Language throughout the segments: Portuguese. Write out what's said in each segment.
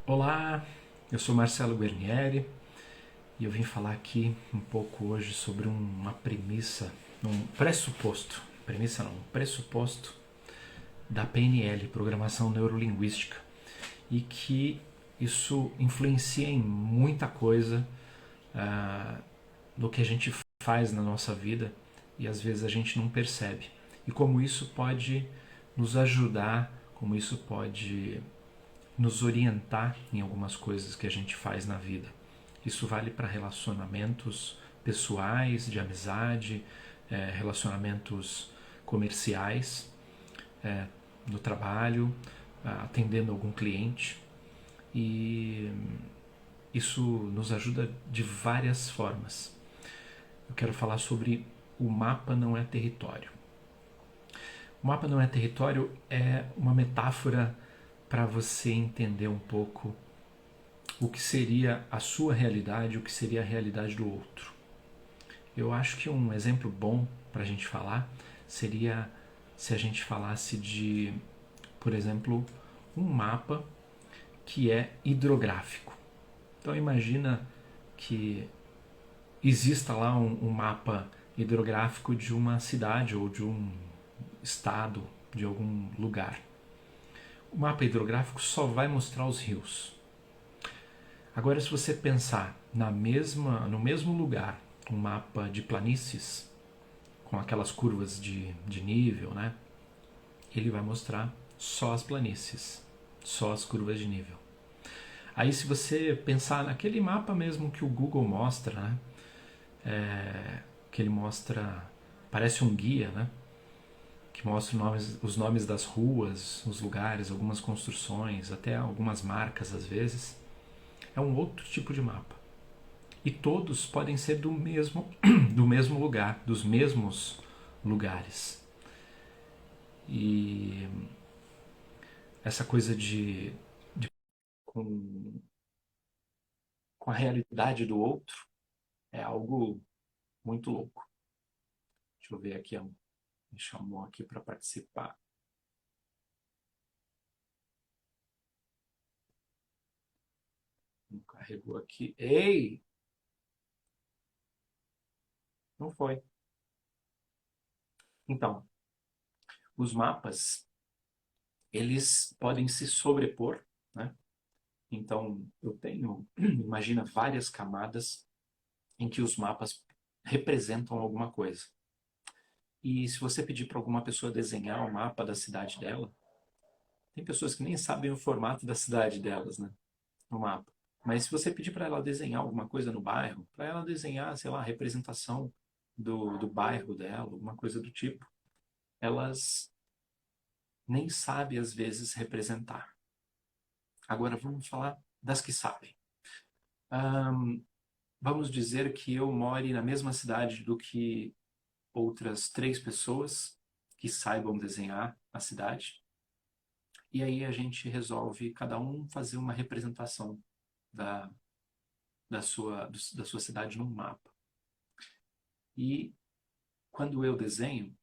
Olá, eu sou Marcelo Guarnieri e eu vim falar aqui um pouco hoje sobre uma premissa, um pressuposto, premissa não, um pressuposto da PNL, Programação Neurolinguística, e que isso influencia em muita coisa do que a gente faz na nossa vida e às vezes a gente não percebe. E como isso pode nos ajudar, como isso pode nos orientar em algumas coisas que a gente faz na vida. Isso vale para relacionamentos pessoais, de amizade, relacionamentos comerciais, no trabalho, atendendo algum cliente. E isso nos ajuda de várias formas. Eu quero falar sobre o mapa não é território. O mapa não é território é uma metáfora para você entender um pouco o que seria a sua realidade e o que seria a realidade do outro. Eu acho que um exemplo bom para a gente falar seria se a gente falasse de, por exemplo, um mapa que é hidrográfico. Então imagina que exista lá um mapa hidrográfico de uma cidade ou de um estado, de algum lugar. O mapa hidrográfico só vai mostrar os rios. Agora, se você pensar no mesmo lugar, um mapa de planícies, com aquelas curvas de nível, né? Ele vai mostrar só as planícies, só as curvas de nível. Aí, se você pensar naquele mapa mesmo que o Google mostra, né? Que ele mostra, parece um guia, né? Que mostra os nomes das ruas, os lugares, algumas construções, até algumas marcas às vezes. É um outro tipo de mapa. E todos podem ser do mesmo, do mesmo lugar, dos mesmos lugares. E essa coisa de com, com a realidade do outro é algo muito louco. Deixa eu ver aqui, me chamou aqui para participar. Não carregou aqui. Ei! Não foi. Então, os mapas, eles podem se sobrepor, né? Então, eu tenho, imagina, várias camadas em que os mapas representam alguma coisa. E se você pedir para alguma pessoa desenhar o mapa da cidade dela, tem pessoas que nem sabem o formato da cidade delas, né, no mapa. Mas se você pedir para ela desenhar alguma coisa no bairro, para ela desenhar, sei lá, a representação do bairro dela, alguma coisa do tipo, elas nem sabem às vezes representar. Agora vamos falar das que sabem. Vamos dizer que eu more na mesma cidade do que outras três pessoas que saibam desenhar a cidade. E aí a gente resolve cada um fazer uma representação da, da sua cidade num mapa. E quando eu desenho,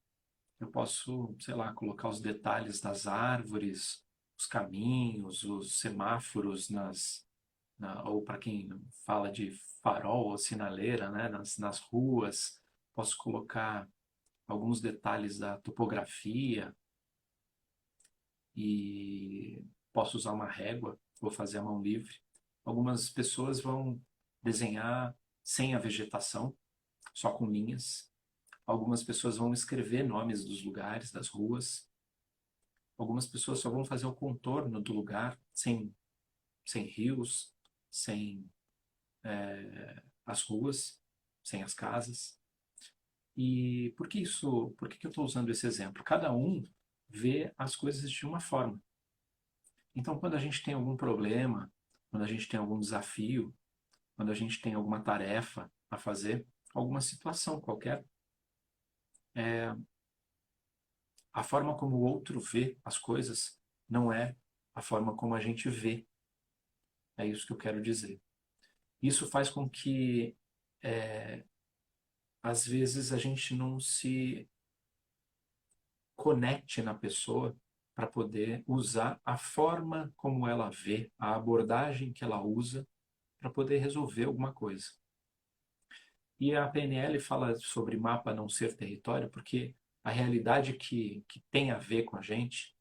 eu posso, sei lá, colocar os detalhes das árvores, os caminhos, os semáforos ou para quem fala de farol ou sinaleira, né, nas ruas. Posso colocar alguns detalhes da topografia e posso usar uma régua, vou fazer a mão livre. Algumas pessoas vão desenhar sem a vegetação, só com linhas. Algumas pessoas vão escrever nomes dos lugares, das ruas. Algumas pessoas só vão fazer o contorno do lugar, sem rios, sem as ruas, sem as casas. E por que isso? Por que eu estou usando esse exemplo? Cada um vê as coisas de uma forma. Então, quando a gente tem algum problema, quando a gente tem algum desafio, quando a gente tem alguma tarefa a fazer, alguma situação qualquer, a forma como o outro vê as coisas não é a forma como a gente vê. É isso que eu quero dizer. Isso faz com que, às vezes, a gente não se conecte na pessoa para poder usar a forma como ela vê, a abordagem que ela usa para poder resolver alguma coisa. E a PNL fala sobre mapa não ser território porque a realidade que tem a ver com a gente,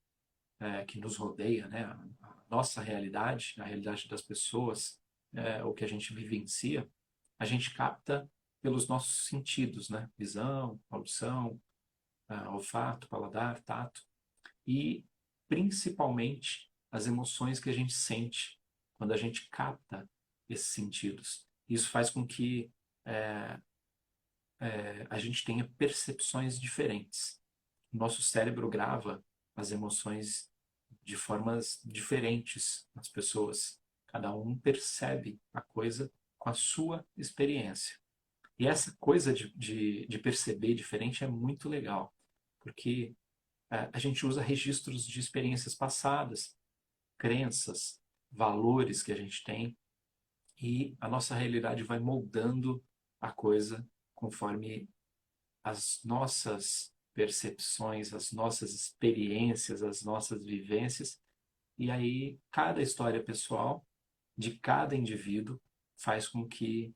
que nos rodeia, né, a nossa realidade, a realidade das pessoas, o que a gente vivencia, a gente capta pelos nossos sentidos, né? Visão, audição, olfato, paladar, tato e principalmente as emoções que a gente sente quando a gente capta esses sentidos. Isso faz com que é, a gente tenha percepções diferentes. O nosso cérebro grava as emoções de formas diferentes nas pessoas. Cada um percebe a coisa com a sua experiência. E essa coisa de perceber diferente é muito legal, porque a gente usa registros de experiências passadas, crenças, valores que a gente tem, e a nossa realidade vai moldando a coisa conforme as nossas percepções, as nossas experiências, as nossas vivências. E aí, cada história pessoal de cada indivíduo faz com que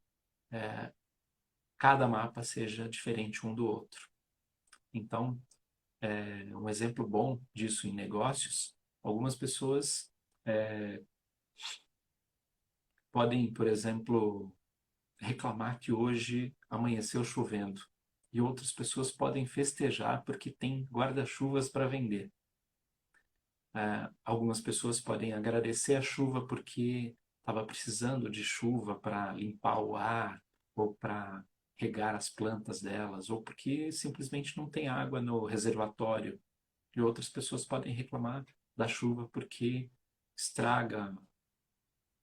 cada mapa seja diferente um do outro. Então, um exemplo bom disso em negócios, algumas pessoas podem, por exemplo, reclamar que hoje amanheceu chovendo. E outras pessoas podem festejar porque tem guarda-chuvas para vender. Algumas pessoas podem agradecer a chuva porque estava precisando de chuva para limpar o ar ou para regar as plantas delas, ou porque simplesmente não tem água no reservatório. E outras pessoas podem reclamar da chuva porque estraga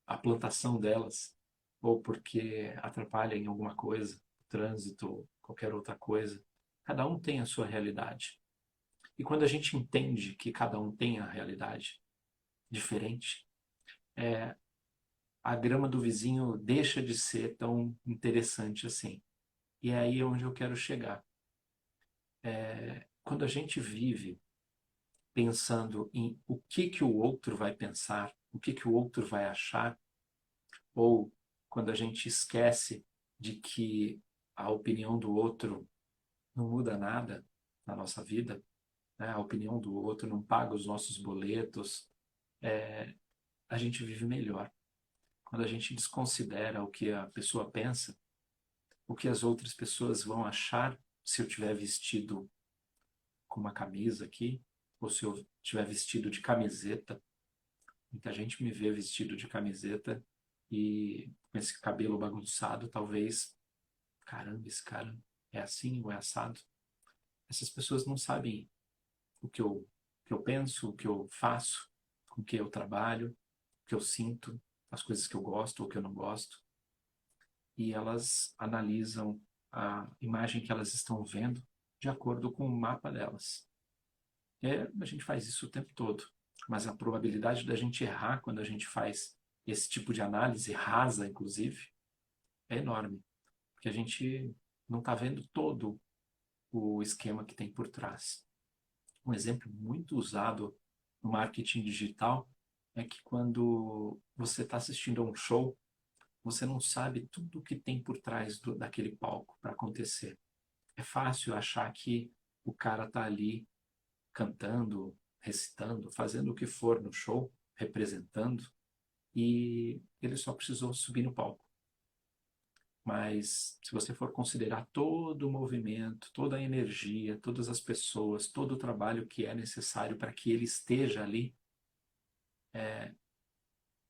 a plantação delas, ou porque atrapalha em alguma coisa, trânsito, qualquer outra coisa. Cada um tem a sua realidade. E quando a gente entende que cada um tem a realidade diferente, a grama do vizinho deixa de ser tão interessante assim. E é aí onde eu quero chegar. Quando a gente vive pensando em o que o outro vai pensar, o que o outro vai achar, ou quando a gente esquece de que a opinião do outro não muda nada na nossa vida, né? A opinião do outro não paga os nossos boletos, a gente vive melhor. Quando a gente desconsidera o que a pessoa pensa, o que as outras pessoas vão achar se eu tiver vestido com uma camisa aqui, ou se eu tiver vestido de camiseta. Muita gente me vê vestido de camiseta e com esse cabelo bagunçado, talvez, caramba, esse cara é assim ou é assado. Essas pessoas não sabem o que eu penso, o que eu faço, com o que eu trabalho, o que eu sinto, as coisas que eu gosto ou que eu não gosto. E elas analisam a imagem que elas estão vendo de acordo com o mapa delas. A gente faz isso o tempo todo, mas a probabilidade da gente errar quando a gente faz esse tipo de análise, rasa inclusive, é enorme, porque a gente não está vendo todo o esquema que tem por trás. Um exemplo muito usado no marketing digital é que quando você está assistindo a um show, você não sabe tudo o que tem por trás daquele palco para acontecer. É fácil achar que o cara está ali cantando, recitando, fazendo o que for no show, representando, e ele só precisou subir no palco. Mas se você for considerar todo o movimento, toda a energia, todas as pessoas, todo o trabalho que é necessário para que ele esteja ali,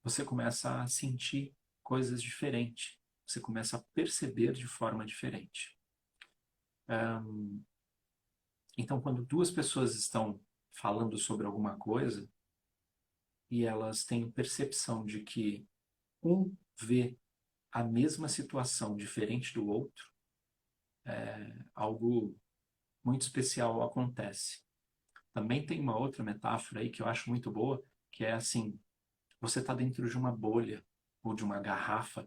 você começa a sentir coisas diferentes. Você começa a perceber de forma diferente. Então, quando duas pessoas estão falando sobre alguma coisa e elas têm percepção de que um vê a mesma situação diferente do outro, algo muito especial acontece. Também tem uma outra metáfora aí que eu acho muito boa, que é assim, você está dentro de uma bolha ou de uma garrafa,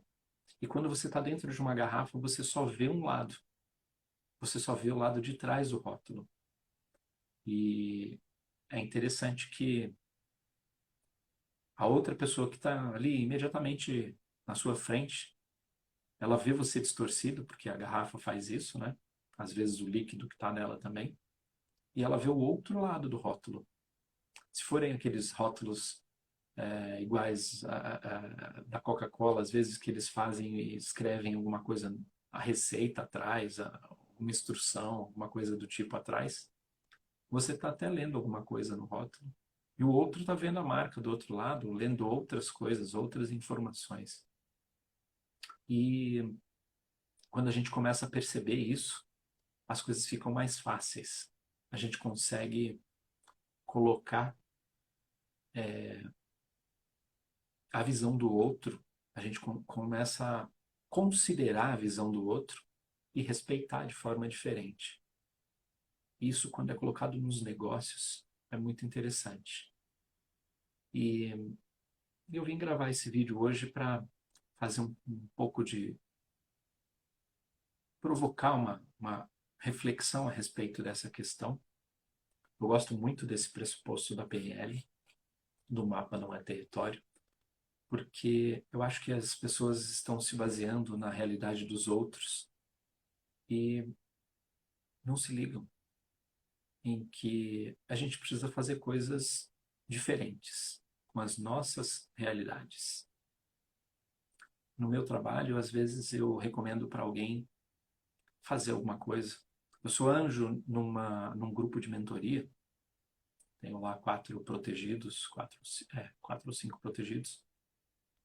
e quando você está dentro de uma garrafa, você só vê um lado. Você só vê o lado de trás do rótulo. E é interessante que a outra pessoa que está ali imediatamente na sua frente, ela vê você distorcido, porque a garrafa faz isso, né? Às vezes o líquido que está nela também. E ela vê o outro lado do rótulo. Se forem aqueles rótulos iguais da Coca-Cola, às vezes que eles fazem e escrevem alguma coisa, a receita atrás, uma instrução, alguma coisa do tipo atrás, você está até lendo alguma coisa no rótulo. E o outro está vendo a marca do outro lado, lendo outras coisas, outras informações. E quando a gente começa a perceber isso, as coisas ficam mais fáceis. A gente consegue colocar a visão do outro, a gente começa a considerar a visão do outro e respeitar de forma diferente. Isso, quando é colocado nos negócios, é muito interessante. E eu vim gravar esse vídeo hoje para fazer um pouco de provocar uma reflexão a respeito dessa questão. Eu gosto muito desse pressuposto da PNL, do mapa não é território, porque eu acho que as pessoas estão se baseando na realidade dos outros e não se ligam em que a gente precisa fazer coisas diferentes com as nossas realidades. No meu trabalho, às vezes eu recomendo para alguém fazer alguma coisa. Eu sou anjo num grupo de mentoria, tenho lá 4 protegidos, 4 ou 5 protegidos,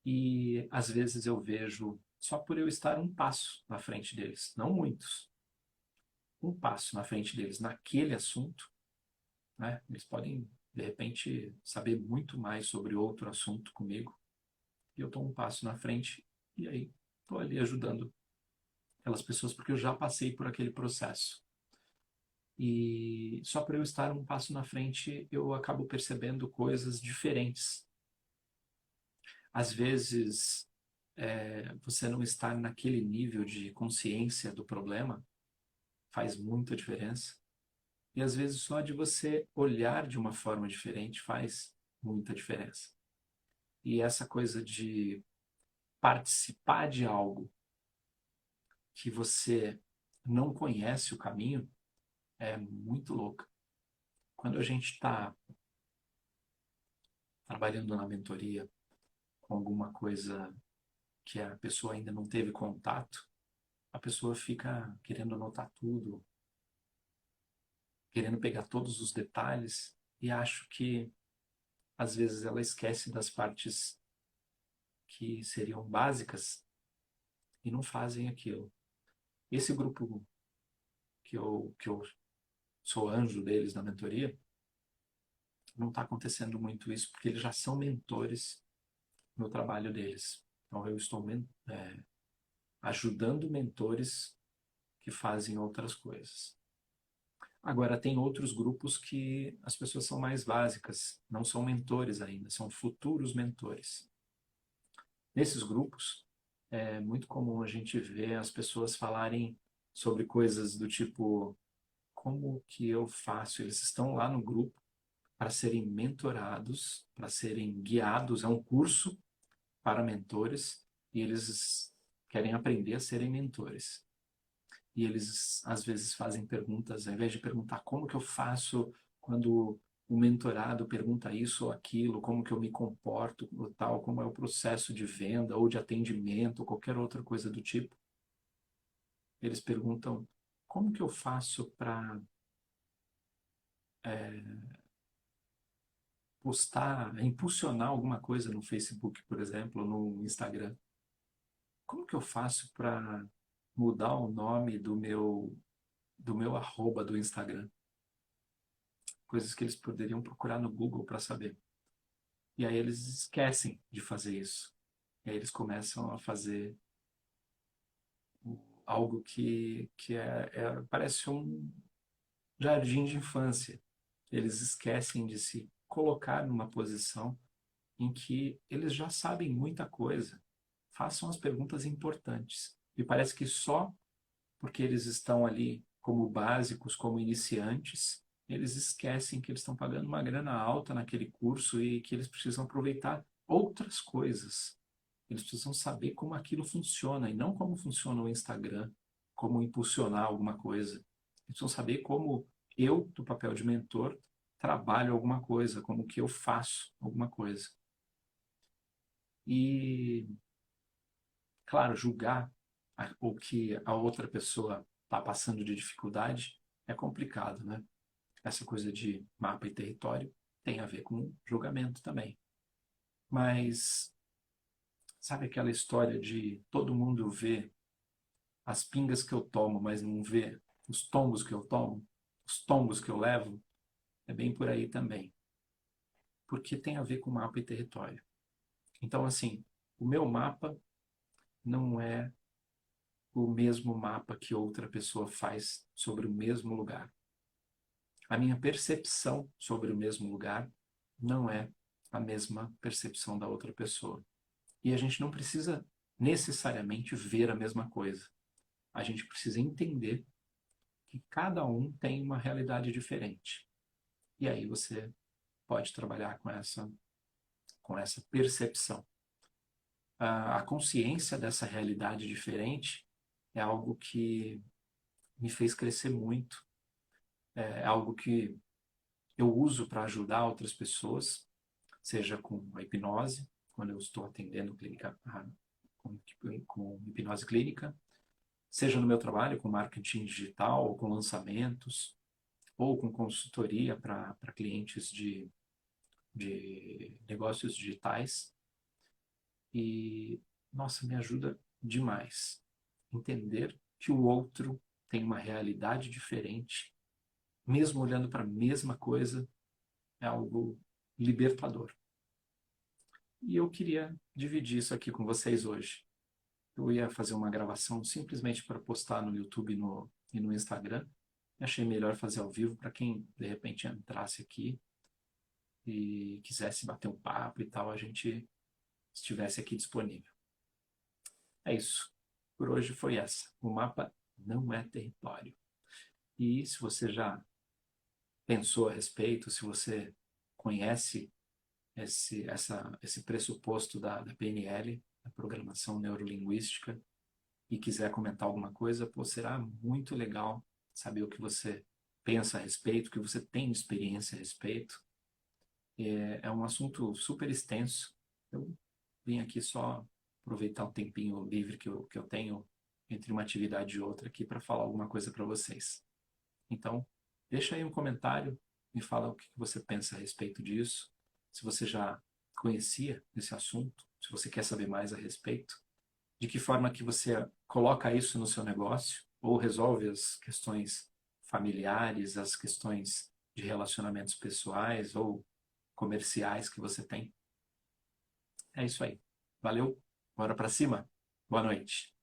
e às vezes eu vejo, só por eu estar um passo na frente deles, não muitos, um passo na frente deles naquele assunto, né? Eles podem, de repente, saber muito mais sobre outro assunto comigo, e eu estou um passo na frente, e aí estou ali ajudando aquelas pessoas, porque eu já passei por aquele processo. E só por eu estar um passo na frente, eu acabo percebendo coisas diferentes. Às vezes, você não estar naquele nível de consciência do problema faz muita diferença. E às vezes só de você olhar de uma forma diferente faz muita diferença. E essa coisa de participar de algo que você não conhece o caminho é muito louca. Quando a gente está trabalhando na mentoria com alguma coisa que a pessoa ainda não teve contato, a pessoa fica querendo anotar tudo, querendo pegar todos os detalhes, e acho que às vezes ela esquece das partes que seriam básicas e não fazem aquilo. Esse grupo que eu sou anjo deles na mentoria, não está acontecendo muito isso, porque eles já são mentores no trabalho deles. Então eu estou ajudando mentores que fazem outras coisas. Agora, tem outros grupos que as pessoas são mais básicas, não são mentores ainda, são futuros mentores. Nesses grupos, é muito comum a gente ver as pessoas falarem sobre coisas do tipo: como que eu faço? Eles estão lá no grupo para serem mentorados, para serem guiados, é um curso para mentores, e eles querem aprender a serem mentores. E eles às vezes fazem perguntas, ao invés de perguntar como que eu faço quando o mentorado pergunta isso ou aquilo, como que eu me comporto, ou tal, como é o processo de venda ou de atendimento, ou qualquer outra coisa do tipo. Eles perguntam: como que eu faço para postar, impulsionar alguma coisa no Facebook, por exemplo, ou no Instagram? Como que eu faço para mudar o nome do meu arroba do Instagram? Coisas que eles poderiam procurar no Google para saber. E aí eles esquecem de fazer isso. E aí eles começam a fazer algo que parece um jardim de infância. Eles esquecem de se colocar numa posição em que eles já sabem muita coisa. Façam as perguntas importantes. E parece que só porque eles estão ali como básicos, como iniciantes, eles esquecem que eles estão pagando uma grana alta naquele curso e que eles precisam aproveitar outras coisas. Eles precisam saber como aquilo funciona e não como funciona o Instagram, como impulsionar alguma coisa. Eles precisam saber como eu, do papel de mentor, trabalho alguma coisa, como que eu faço alguma coisa. E, claro, julgar o que a outra pessoa está passando de dificuldade é complicado, né? Essa coisa de mapa e território tem a ver com julgamento também. Mas sabe aquela história de todo mundo vê as pingas que eu tomo, mas não vê os tombos que eu tomo, os tombos que eu levo? É bem por aí também. Porque tem a ver com mapa e território. Então, assim, o meu mapa não é o mesmo mapa que outra pessoa faz sobre o mesmo lugar. A minha percepção sobre o mesmo lugar não é a mesma percepção da outra pessoa. E a gente não precisa necessariamente ver a mesma coisa. A gente precisa entender que cada um tem uma realidade diferente. E aí você pode trabalhar com essa percepção. A consciência dessa realidade diferente é algo que me fez crescer muito. É algo que eu uso para ajudar outras pessoas, seja com a hipnose, quando eu estou atendendo com hipnose clínica, seja no meu trabalho com marketing digital, ou com lançamentos, ou com consultoria para clientes de negócios digitais. E, nossa, me ajuda demais entender que o outro tem uma realidade diferente, mesmo olhando para a mesma coisa, é algo libertador. E eu queria dividir isso aqui com vocês hoje. Eu ia fazer uma gravação simplesmente para postar no YouTube e no Instagram. Achei melhor fazer ao vivo para quem de repente entrasse aqui e quisesse bater um papo e tal, a gente estivesse aqui disponível. É isso. Por hoje foi essa. O mapa não é território. E se você já pensou a respeito, se você conhece esse pressuposto da PNL, da Programação Neurolinguística, e quiser comentar alguma coisa, pô, será muito legal saber o que você pensa a respeito, o que você tem de experiência a respeito. É um assunto super extenso. Eu vim aqui só aproveitar um tempinho livre que eu tenho entre uma atividade e outra aqui para falar alguma coisa para vocês. Então, deixa aí um comentário, me fala o que você pensa a respeito disso, se você já conhecia esse assunto, se você quer saber mais a respeito, de que forma que você coloca isso no seu negócio ou resolve as questões familiares, as questões de relacionamentos pessoais ou comerciais que você tem. É isso aí. Valeu, bora para cima. Boa noite.